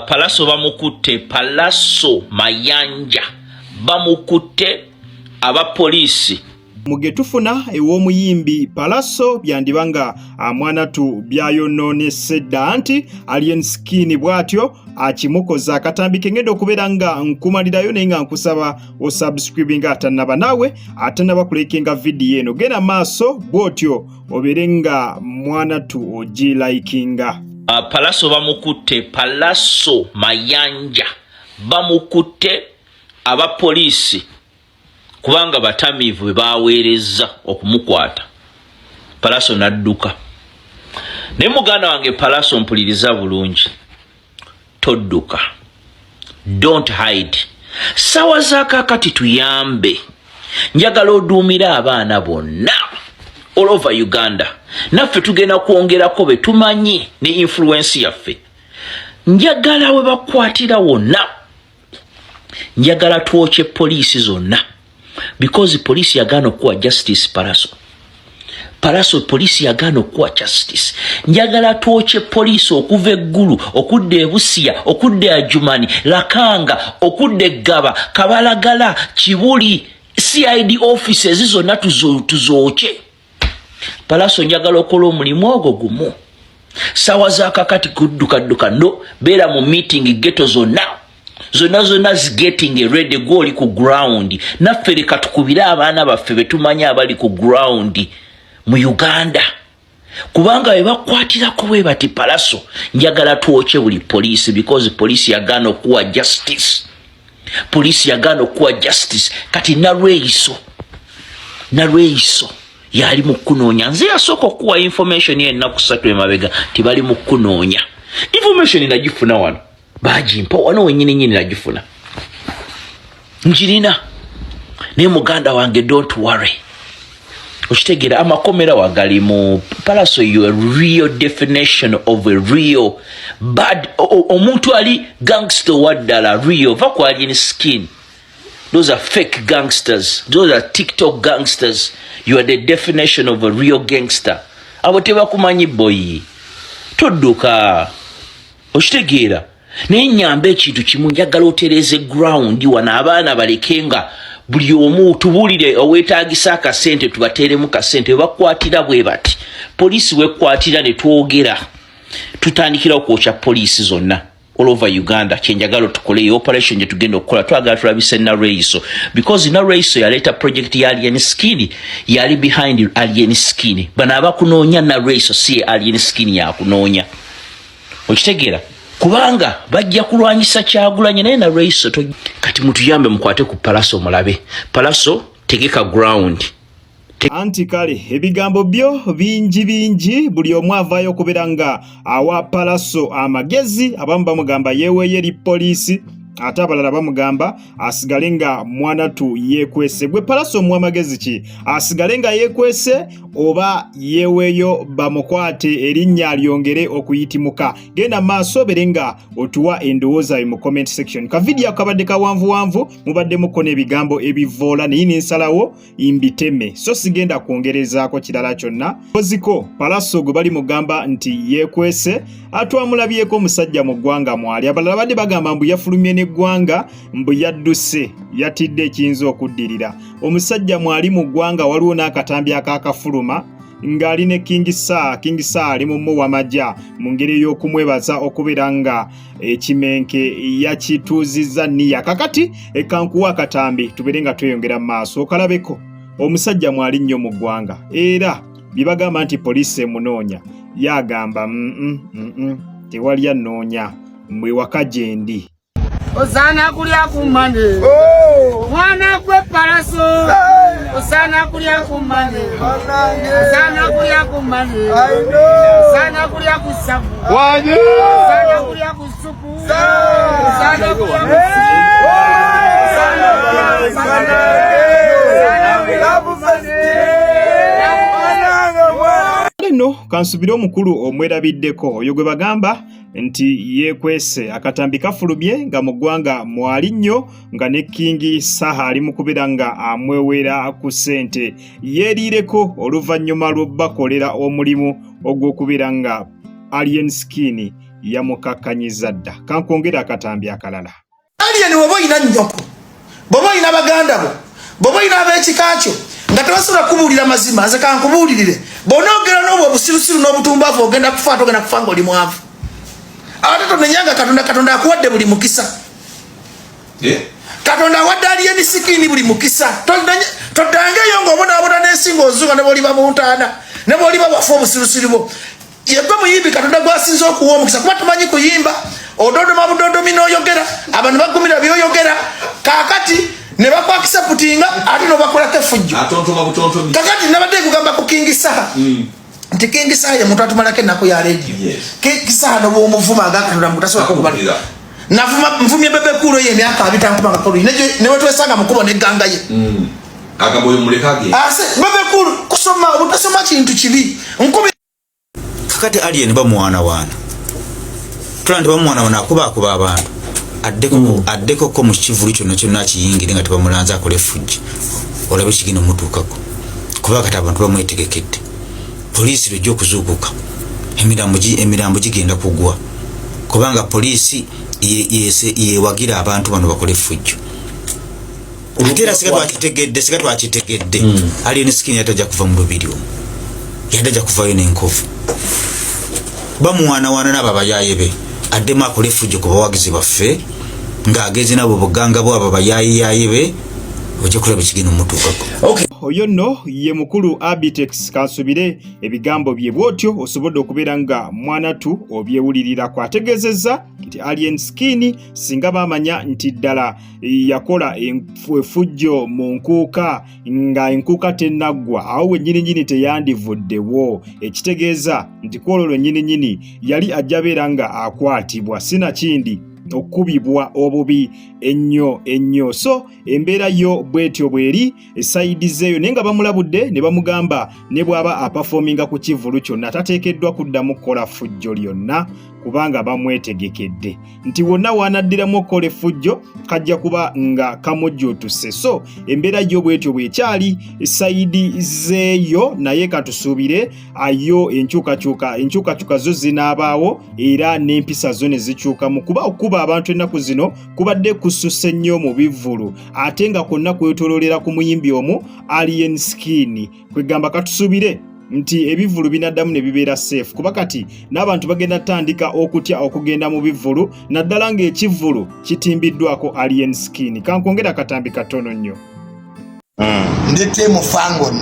Palaso bamukutte, Palaso Mayanja bamukutte abapoliisi. Mugetufuna ew'omuyimbi Palaso byandibanga mwanatu byayononese dda anti Alien Skin bwatyo akimukoza akatambi kengenda okubeera nga nkumalirayo naye nga nkusaba osubscribinga atannaba naawe atannaba kulekenga vidiyo eno genda maaso bwotyo obeere nga mwanatu ogilikinga. Palaso bamukutte, Palaso Mayanja bamukutte abapoliisi kubanga batamiivu bwe baweereza okumukwata. Palaso nadduka. Naye muganda wange Palaso mpuliriza bulungi. Todduka. Don't hide. Sawa za kakati tuyambe. Njagala oduumira abaana bonna all over Uganda. Naffe tugenda kwongerako be tumanyi ne influence yaffe. Njagala we bakwatira wonna. Njagala tuoche poliisi zonna. Because police yagano kuwa justice Palaso. Palaso police yagano kuwa justice. Njagala tuoche police okuva eggulu, okudde Busia, okudde Ajumani, Lakanga, okudde Gaba, Kabalagala, Kibuli, CID offices zonna tuzooche. Palaso njagala okola omulimu ogwo gumu. Sawa za kakati kudduka no beera mu meeting ghetto zonna. Zona's getting ready go ku ground. Naffe leka tukubira abaana baffe betumanya abali ku ground mu Uganda. Kubanga we bakwatirako bwe bati Palaso njagala tuoche buli police because police yagano kuwa justice. Police yagano kuwa justice kati na Reiso yali mu kunoonya. Nze yasoko kuwa information ye ennaku 3 emabega tibali mu kunoonya. Information inagifuna wano. Baji mpo wano wenyini najifuna. Njirina. Ne muganda wange don't worry. Oshitegera amakomera wagali mu Palaso you a real definition of a real bad omuntu ali gangster waddala real vako Alien Skin. Those are fake gangsters. Those are TikTok gangsters. You are the definition of a real gangster. Abo tebakumanyi boy. Todduka. Oshitegera. Naye nyambe ekintu kimu njagala otereze ground wana abaana balekenga buli omu tubulire owetaagisa akasente tubateeremu kasente bakwatira bwe bati poliisi wekwatira ne twogera tutandikira okwocha poliisi zonna all over Uganda kyenjagala tukole operation gye tugenda okukola twagala tulabise na Reiso because na Reiso yaleta project ya Alien Skin yali behind Alien Skin bana abakunoonya na Reiso si Alien Skin yakunoonya okitegeera kubanga bajja kulwanyisa Kyagulanyi naye na Reiso kati mutuyambe mukwate ku Palaso mulabe. Palaso tegeka ground. Anti kale ebigambo byo bingi buli omu avaayo okubeera nga awa Palaso amagezi abamu bamugamba yeweeye eri poliisi ate abalala bamugamba asigale nga mwanatu yeekwese. Gwe Palaso mu amagezi ki asigale nga yeekwese oba yeweeyo bamukwate erinnya lyongere okuyitimuka? Genda maaso bere nga otuwa endowooza mu comment section. Ka video kabadde kawanvu mubadde mukona ebigambo ebivoola naye nsalawo imbiteme so sigenda kwongerezaako kirala kyonna. Koziko Palaso gwe bali mugamba nti yeekwese atwamulabyeko omusajja mu ggwanga mwali abalala badde bagamba mbu yafulumye n'eggwanga mbu yadduse yatidde ekiyinza okuddirira. Omusajja mwali mu ggwanga waliwo n'akatambi akakafuluma ngali ne King Sir ali mu wamajja mu ngeri y'okumwebaza okubeera nga ekimenke yakituuzizza nniya. Kakati ekankuwa akatambi tubeere nga tweyongera mu maaso okalabeko omusajja mwali nnyo mu ggwanga era bibagamba nti poliisi emunoonya yagamba tewali annoonya mwe waka gye ndi. Osana kulya kumane mwana gwe Palaso osana kulya kumane osana kulya kumane osana kulya kusabu osana kulya kusupu osana kulya no kansubira omukulu omwerabiddeko oyo gwe bagamba nti yeekwese akatambi kafulumye nga mu ggwanga mwali nnyo nga ne King Saha ali mu kubeera nga amwewera ku ssente yeeriireko oluvannyuma lw'obbakolera omulimu ogw'okubeera nga Alien Skin yamukakkanyiza dda. Kankongera akatambi akalala. Alien bw'oba olina nnyoko, bw'oba olina baganda bo, bw'oba olina ab'ekika kyo nga tebasobola kubuulira mazima, nze kankubuulirire bw'onoogera n'obwo obusirusiru n'obutumbaavu ogenda kufa ate ogenda kufa ng'oli mwavu. Ate tonenyanga Katonda akuwadde buli mukisa. Katonda awadde Alien Skin buli mukisa. Toddangeyo ng'obonaabona n'ensinga ozunga ne bw'oliba mu ntaana ne bw'oliba wafa obusirusiru bwo. Yegwe muyimbi Katonda gw'asinza okuwa omukisa kuba tumanyi kuyimba. Ododoma budodomi n'oyogera abantu bagumira by'oyogera kaakati ne bakwakisa putinga ate n'obakolako effujjo. Kakati nabadde kugamba ku King Saha nti King Saha ye muntu atumalako ennaku ya leediyo. King Saha n'obwomuvuma agakatonda mutasobola kubalira. Nvumye Bebe Cool ye emyaka 20 akakolo ne wetwesanga mukubo n'egganga ye. Akaboyo mulekage. Bebe Cool kusoma obutasoma kintu kibi. Kakati Alien bamuwaana tulandi bamuwaana akuba abantu addeko ko mu kivulu kyonna kiyingire nga tebamulanza akole effujjo olabe kigenda mutuukako kuba kati abantu bamwetegekedde poliisi lwejja okuzuukuka emirambo gigenda kugwa kubanga poliisi yewagira abantu bano bakole effujjo ate era siga twakitegedde Alien Skin yatajja kuva mu lubiri omwo yatajja kuvayo n'enkovu bamuwaana n'abo abayaaye be addemu akole effujjo ku bawagizi baffe ng'ageze nabo buganga bwabo abayaayiyaye be ojja kulaba ekigenda mutuukako. Oyo nno ye mukulu Abitex Kansubire ebigambo bye bwotyo osobodde okubeera nga mwanatu obyewulirirako. Ategeezezza nti Alien Skin singa bamanya nti ddala yakola effujjo mu nkuuka nga enkuuka tennaggwa awo wennyininyini teyandivuddewo, ekitegeeza nti kwololo nnyininyini yali ajja beera nga akwatibwa sinakindi okubibwa obubi ennyo. So embeera yo bwetyo bweri esayidi zeeyo naye nga bamulabudde ne bamugamba ne bw'aba apafominga ku kivulu kyonna tateekeddwa kuddamu kukola ffujjo lyonna kubanga bamwetegekedde nti wonna waanaddiramu okukola effujjo kajja kuba nga kamujjuutuse. So embeera yo bwetyo bwekyali esayidi zeeyo naye katusuubire ayo enkyukakyuka zo zinaabaawo era n'empisa zo ne zikyukamu kuba okuba abantu ennaku zino kubadde kususse nnyo mu bivvulu ate nga kwonna kwetoloolera ku muyimbi omu Alien Skin kwegamba katusuubire nti ebivvulu binaddamu ne bibeera safe kuba kati n'abantu bagenda tandika okutya okugenda mu bivvulu naddala ng'ekivvulu kitimbiddwako Alien Skin. Kankongera akatambi katono nnyo. Ndite mu Fangoni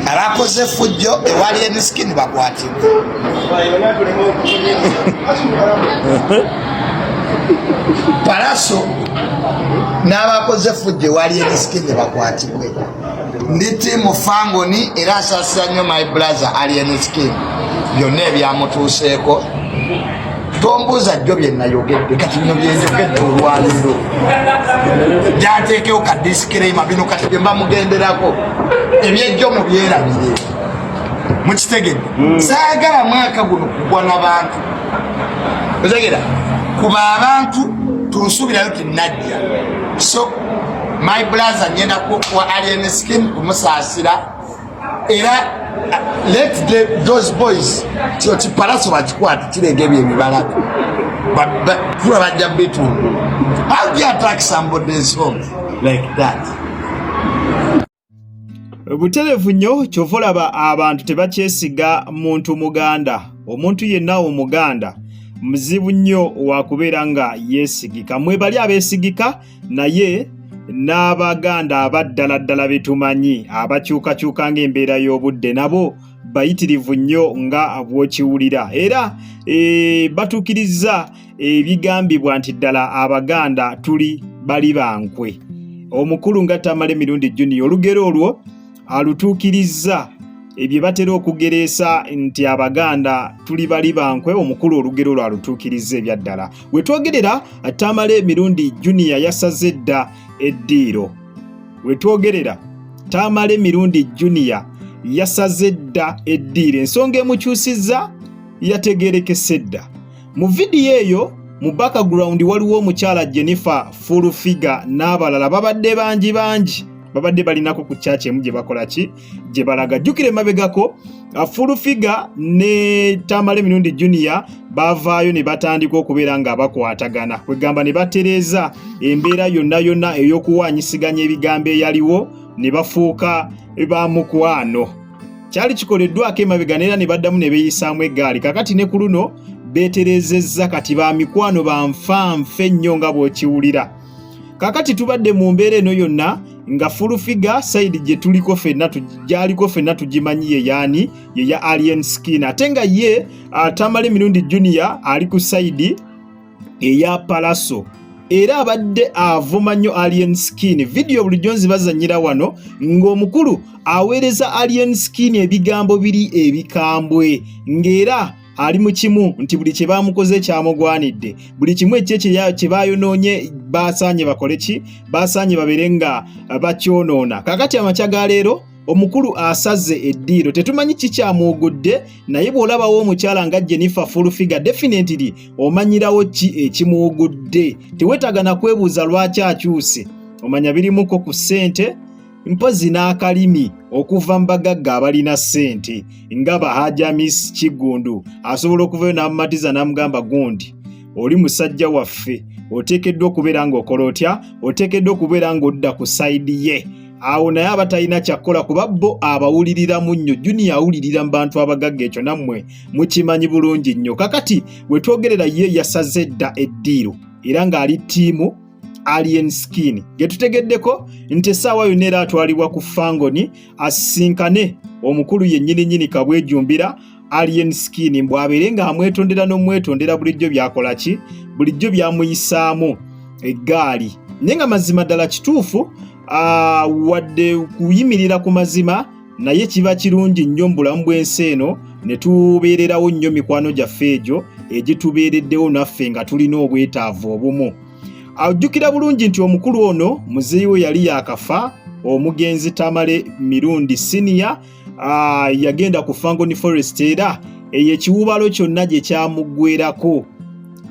abakoze effujjo ewa Alien Skin bakwatibwa. Palaso n'abakoze effujjo ewa Alien Skin bakwatibwa. Nditi mu Fangoni era asasira nnyo my brother Alien Skin byonna ebyamutuuseeko. Tombuuza jjo bye nayogedde kati bino byenjogedde olwaliro gyateekewo ka disclaimer bino kati bye mbamugenderako ebyejjo mu byerabire mukitegedde. Saagala mwaka guno kugwa n'abantu otegera kuba abantu tunsuubirayo tinajja. So my brother ngenda kuwa Alien Skin kumusaasira era let those boys ti Palaso bakikwata kirenge ebyo ebibala kuba bajja bitundu. How do you attack somebody's home like that? Buterevu nnyo kyova olaba abantu tebakyesiga muntu muganda. Omuntu yenna omuganda muzibu nnyo wakubeera nga yeesigika. Mwebali abeesigika naye n'abaganda abaddaladdala betumanyi abakyukakyuka ng'embeera y'obudde nabo bayitirivu nnyo nga bw'okiwulira era batuukiriza ebigambibwa nti ddala abaganda tuli bali bankwe. Omukulu nga Tamale Mirundi Junior olugero olwo alutuukiriza ebyo batera okugereesa nti abaganda tuli bali bankwe. Omukulu olugero olwo alutuukiriza ebyaddala. We twogerera Tamale Mirundi Junior yasaze dda eddiiro. We twogerera Tamale Mirundi Junior yasaze dda eddiiro. Ensonga emukyusizza yategeerekese dda. Mu vidiyo eyo mu background waliwo omukyala Jennifer Full Figure n'abalala babadde bangi babadde balinako ku church emu gye bakola ki gye balaga. Jjukire mabegako Full Figure ne Tamale Mirundi Junior bavaayo ne batandika okubeera nga bakwatagana kwegamba ne batereeza embeera yonna ey'okuwaanyisiganya ebigambo eyaliwo ne bafuuka bamukwano. Kyali kikoleddwako emabega neera ne baddamu ne beeyisaamu eggaali. Kakati ne ku luno beeterezezza kati ba mikwano banfanfe ennyo nga bw'okiwulira. Kakati tubadde mu mbeera eno yonna nga Full Figure side gye tuliko ffenna gyaliko ffenna tugimanyi ye yaani ye ya Alien Skin, ate nga ye Tamale Mirundi Junior ali ku side eya Palaso era abadde avuma nnyo Alien Skin. Video bulijjo nzibazannyira wano ng'omukulu aweereza Alien Skin ebigambo biri ebikambwe ng'era ali mu kimu nti buli kye bamukoze kyamugwanidde, buli kimu ekye kye bayonoonye basaanye bakole ki, basaanye babeere nga bakyonoona. Kakati amakya ga leero omukulu asaze eddiiro, tetumanyi kikyamwogudde naye bw'olabawo omukyala nga Jennifer Full Figure definitely omanyirawo ki ekimwogudde. Teweetagana kwebuuza lwaki akyuse, omanya birimuko ku ssente mpozi n'akalimi okuva mu bagagga abalina ssente nga Bahaja Miss Kigundu asobola okuvayo n'amumatiza n'amugamba gundi oli musajja waffe, oteekeddwa okubeera ng'okola otya, oteekeddwa okubeera ng'odda ku sayidi ye. Awo naye abatalina kyakkola kuba bo abawuliriramu nnyo. Junior awulirira mu bantu abagagga, ekyo nammwe mukimanyi bulungi nnyo. Kakati we twogerera ye yasaze dda eddiiro era ng'ali ttiimu Alien Skin ge tutegeddeko nti essaawa yonna era atwalibwa ku Fangoni asisinkane omukulu yennyini Kabwejumbira Alien Skin mbwabeere nga amwetondera n'omwetondera bulijjo byakola ki, bulijjo byamuyisaamu eggaali. Naye nga mazima ddala kituufu wadde kuyimirira ku mazima naye kiba kirungi nnyo mu bulamu bw'ensi eno ne tubeererawo nnyo mikwano gyaffe egyo egitubeereddewo naffe nga tulina obwetaavu obumu. Ajjukira bulungi nti omukulu ono muzeeyi we yali yakafa, omugenzi Tamale Mirundi Senior yagenda ku Fangoni Forest era ekiwubalo kyonna gye kyamuggwerako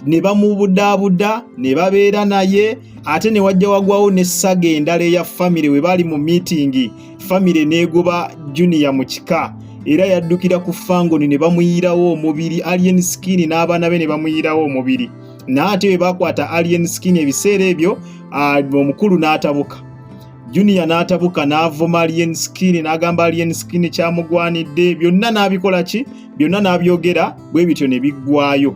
ne bamubudaabuda ne babeera naye ate ne wajja wagwawo n'essaga endala eya famire we bali mu meeting, famire n'egoba Junior mu kika era yaddukira ku Fangoni ne bamuyirawo omubiri. Alien Skin n'abaana be ne bamuyirawo omubiri. Naate we bakwata Alien Skin ebiseera ebyo omukulu n'atabuka. Junior n'atabuka n'avuma Alien Skin n'agamba Alien Skin kyamugwanidde, byonna n'abikola ki, byonna n'abyogera bwe bityo ne biggwayo.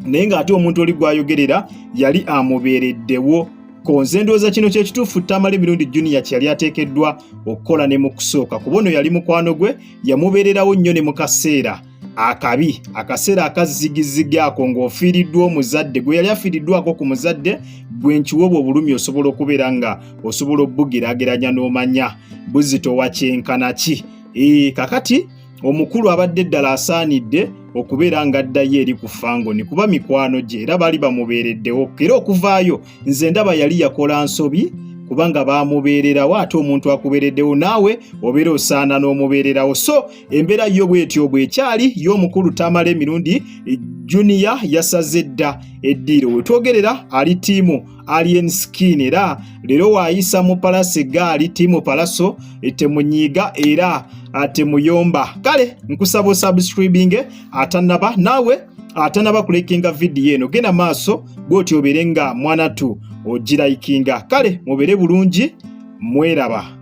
Naye ng'ate omuntu oli gwayogerera yali amubeereddewo. Konze ndowooza kino kye kituufu Tamale Mirundi Junior kyali ateekeddwa okukola ne mu kusooka kuba ono yali mukwano gwe, yamubeererawo nnyo ne mu kaseera akabi, akaseera akazigizigi ako ng'ofiiriddwa omuzadde gwe yali afiiriddwako ku muzadde gwe nkiwoba obulumi osobola okubeera nga osobola obbugiraageranya n'omanya Buzito wa kyenkana ki. Kakati omukulu abadde ddala asaanidde okubeera nga addayo eri ku Fangoni kuba mikwano gye era baali bamubeereddewo. Era okuvaayo nze ndaba yali yakola nsobi kubanga bamubeererawo, ate omuntu akubeereddewo naawe obeera osaana n'omubeererawo. So embeera yo bwetyo bwekyali y'omukulu Tamale Mirundi Junior yasaze dda eddiiro. We twogerera ali ttiimu Alien Skin era leero waayisa mu Palaso eggaali ttiimu Palaso temunyiiga era temuyomba. Kale nkusaba osubscribing atanaba naawe atanaba kulekinga video eno, genda maaso bw'otyo obeere nga mwana tu ogiraikinga. Kale mubeere bulungi, mweraba.